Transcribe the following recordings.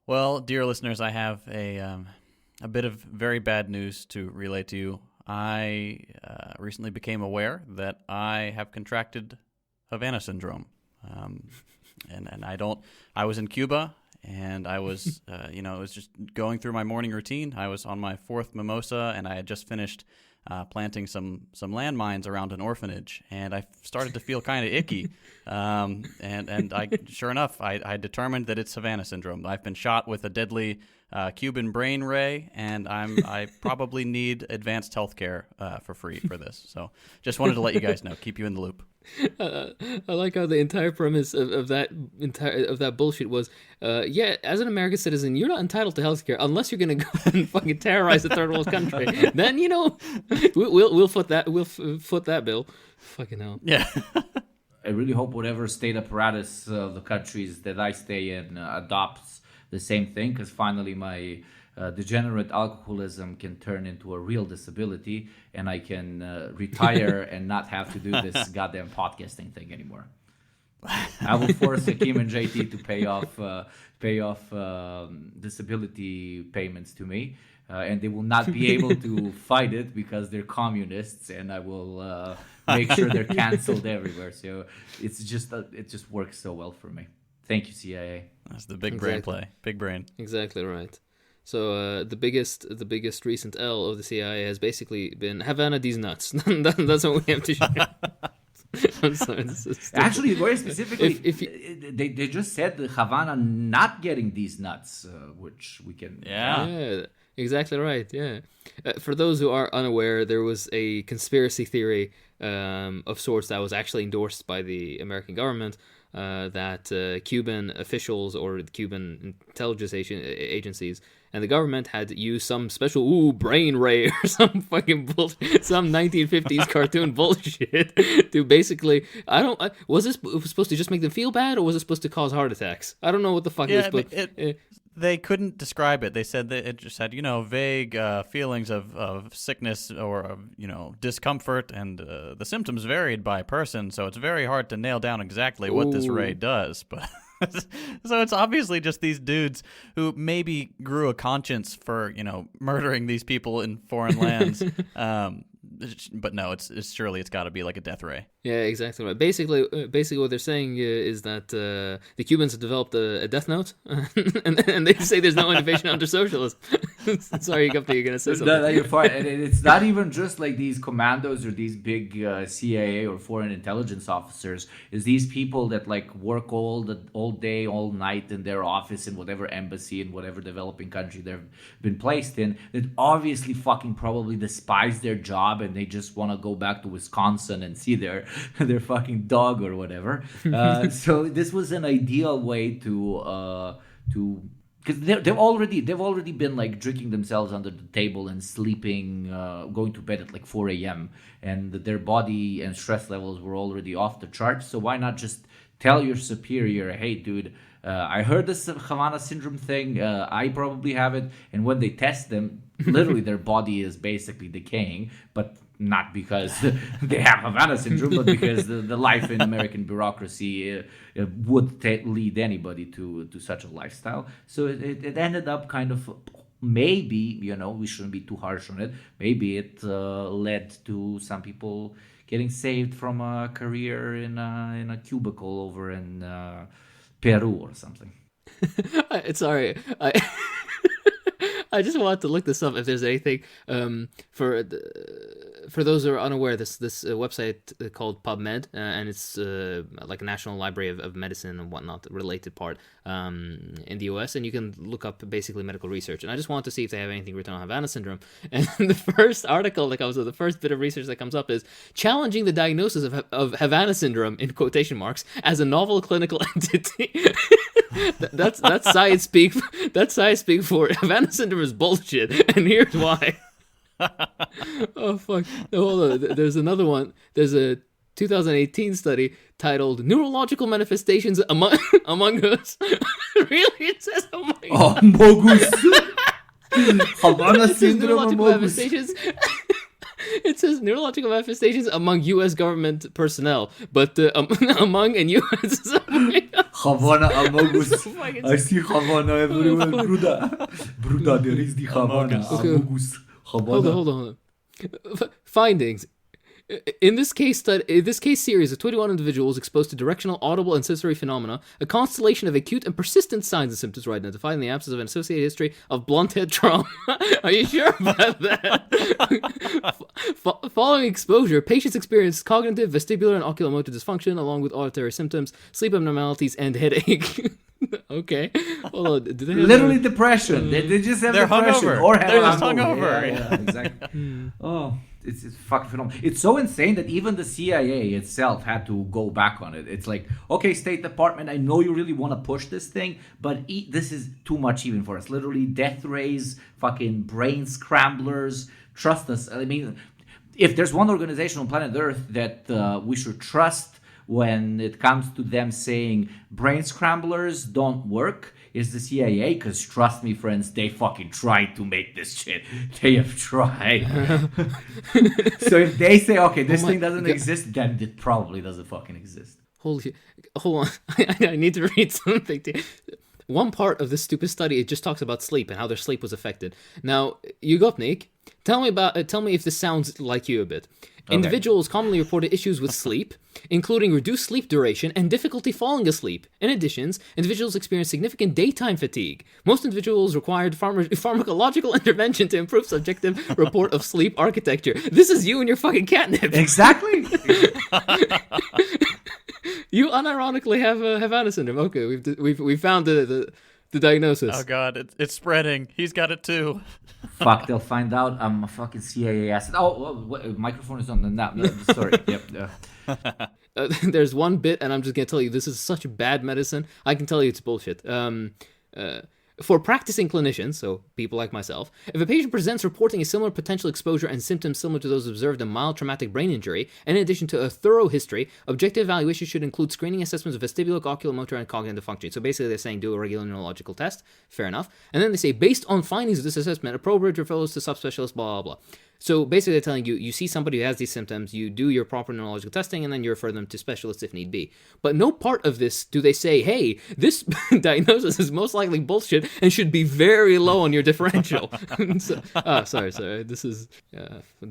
Well, dear listeners, I have a bit of very bad news to relay to you. I recently became aware that I have contracted Havana syndrome, and I was in Cuba, and I was, I was just going through my morning routine. I was on my fourth mimosa, and I had just finished planting some landmines around an orphanage, and I started to feel kind of icky. And I, sure enough, I determined that it's Havana syndrome. I've been shot with a deadly Cuban brain ray, and I probably need advanced healthcare for free for this. So just wanted to let you guys know, keep you in the loop. I like how the entire premise of that bullshit was, as an American citizen, you're not entitled to healthcare unless you're gonna go and fucking terrorize a third world country. Then we'll foot that bill. Fucking hell. Yeah. I really hope whatever state apparatus of the countries that I stay in adopts the same thing, because finally my degenerate alcoholism can turn into a real disability, and I can retire and not have to do this goddamn podcasting thing anymore. I will force Hakeem and JT to pay off disability payments to me, and they will not be able to fight it because they're communists, and I will make sure they're canceled everywhere. So it just works so well for me. Thank you, CIA. That's the big brain play. Big brain. Exactly right. So the biggest recent L of the CIA has basically been Havana these nuts. That's what we have to share. I'm sorry, actually, very specifically, they just said the Havana not getting these nuts, which we can. Yeah, exactly right. Yeah. For those who are unaware, there was a conspiracy theory of sorts that was actually endorsed by the American government. That Cuban officials or Cuban intelligence agencies and the government had used some special brain ray or some fucking bullshit, some 1950s cartoon bullshit to basically, was this supposed to just make them feel bad, or was it supposed to cause heart attacks? I don't know what the fuck it was. They couldn't describe it. They said that it just had, vague feelings of sickness or of, discomfort, and the symptoms varied by person, so it's very hard to nail down exactly what this ray does. But so it's obviously just these dudes who maybe grew a conscience for, murdering these people in foreign lands. But no, it's surely it's got to be like a death ray. Yeah, exactly right. Basically, what they're saying is that the Cubans have developed a death note, and they say there's no innovation under socialism. Sorry, you're going to say something. No, you're fine. And it's not even just like these commandos or these big CIA or foreign intelligence officers. It's these people that like work all day, all night in their office in whatever embassy in whatever developing country they've been placed in, that obviously fucking probably despise their job, and they just want to go back to Wisconsin and see their fucking dog or whatever. So this was an ideal way to because they've already been like drinking themselves under the table and sleeping, going to bed at like 4 a.m. and their body and stress levels were already off the charts. So why not just tell your superior, hey, dude, I heard this Havana syndrome thing. I probably have it. And when they test them, literally their body is basically decaying, but not because they have Havana syndrome, but because the life in American bureaucracy would lead anybody to such a lifestyle. So it ended up kind of, maybe, we shouldn't be too harsh on it. Maybe it led to some people getting saved from a career in a cubicle over in Peru or something. Sorry, I just wanted to look this up if there's anything for those who are unaware. This website called PubMed, and it's like a National Library of Medicine and whatnot related part in the US, and you can look up basically medical research. And I just wanted to see if they have anything written on Havana syndrome. And the first article that comes up, the first bit of research that comes up is challenging the diagnosis of Havana syndrome in quotation marks as a novel clinical entity. That's science speak. That's science speak for Havana syndrome is bullshit, and here's why. Oh fuck! No, hold on. There's another one. There's a 2018 study titled "Neurological Manifestations Among Us." Really, it says among us. Havana syndrome manifestations. It says neurological manifestations among U.S. government personnel, but among and U.S. Havana Amogus. fucking- I see Havana everywhere. Bruda, there is the Havana Amogus. Havana. Hold on. Findings. In this case series of 21 individuals exposed to directional, audible, and sensory phenomena, a constellation of acute and persistent signs and symptoms were identified in the absence of an associated history of blunt head trauma. Are you sure about that? Following exposure, patients experienced cognitive, vestibular, and oculomotor dysfunction, along with auditory symptoms, sleep abnormalities, and headache. Okay. Hold on. Do they have Literally depression. They just have They're depression. hungover. Or have They're just hangover. hungover. Yeah, exactly. Oh, it's fucking phenomenal. It's so insane that even the CIA itself had to go back on it. It's like, okay, State Department, I know you really want to push this thing, but this is too much even for us. Literally death rays, fucking brain scramblers. Trust us. I mean, if there's one organization on planet Earth that we should trust when it comes to them saying brain scramblers don't work, is the CIA, because trust me, friends, they fucking tried to make this shit. They have tried. So if they say, okay, this thing doesn't exist, then it probably doesn't fucking exist. Hold on. I need to read something to you. One part of this stupid study, it just talks about sleep and how their sleep was affected. Now, Yugopnik, tell me if this sounds like you a bit. Okay. Individuals commonly reported issues with sleep, including reduced sleep duration and difficulty falling asleep. In addition, individuals experienced significant daytime fatigue. Most individuals required pharmacological intervention to improve subjective report of sleep architecture. This is you and your fucking catnip. Exactly. You unironically have Havana syndrome. Okay, we've found the diagnosis. Oh god, it's spreading. He's got it too. Fuck, they'll find out I'm a fucking CIA asset. Microphone is on. No, sorry. Yep. There's one bit, and I'm just gonna tell you, this is such bad medicine. I can tell you it's bullshit. For practicing clinicians, so people like myself, if a patient presents reporting a similar potential exposure and symptoms similar to those observed in mild traumatic brain injury, in addition to a thorough history, objective evaluation should include screening assessments of vestibular, oculomotor, and cognitive functioning. So basically they're saying do a regular neurological test. Fair enough. And then they say, based on findings of this assessment, appropriate referrals to subspecialists, blah, blah, blah. So basically they're telling you, you see somebody who has these symptoms, you do your proper neurological testing, and then you refer them to specialists if need be. But no part of this do they say, hey, this diagnosis is most likely bullshit and should be very low on your differential. Sorry. This is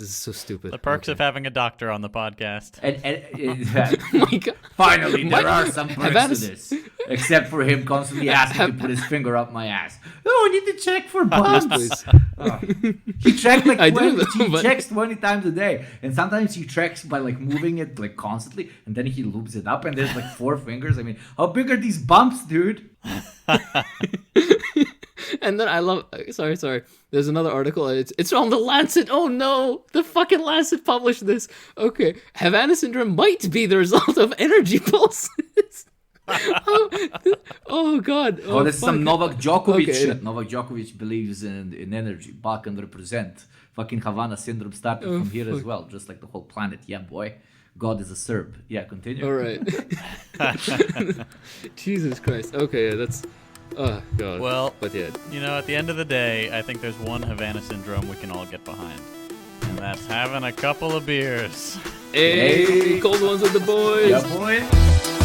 so stupid. The perks of having a doctor on the podcast. Oh my God. Finally, there are some perks to this. Except for him constantly asking to put his finger up my ass. Oh, I need to check for bumps. He checks he checks 20 times a day, and sometimes he checks by like moving it like constantly, and then he loops it up, and there's like 4 fingers. I mean, how big are these bumps, dude? And then I love. Sorry. There's another article. It's from the Lancet. Oh no, the fucking Lancet published this. Okay, Havana syndrome might be the result of energy pulses. Oh god. Oh, this is some Novak Djokovic shit. Novak Djokovic believes in energy. Balkan represent. Fucking Havana syndrome started from here as well, just like the whole planet. Yeah, boy. God is a Serb. Yeah, continue. All right. Jesus Christ. Okay, that's... Oh, God. Well, but yeah. You know, at the end of the day, I think there's one Havana syndrome we can all get behind. And that's having a couple of beers. Hey, cold ones with the boys. Yeah, boy.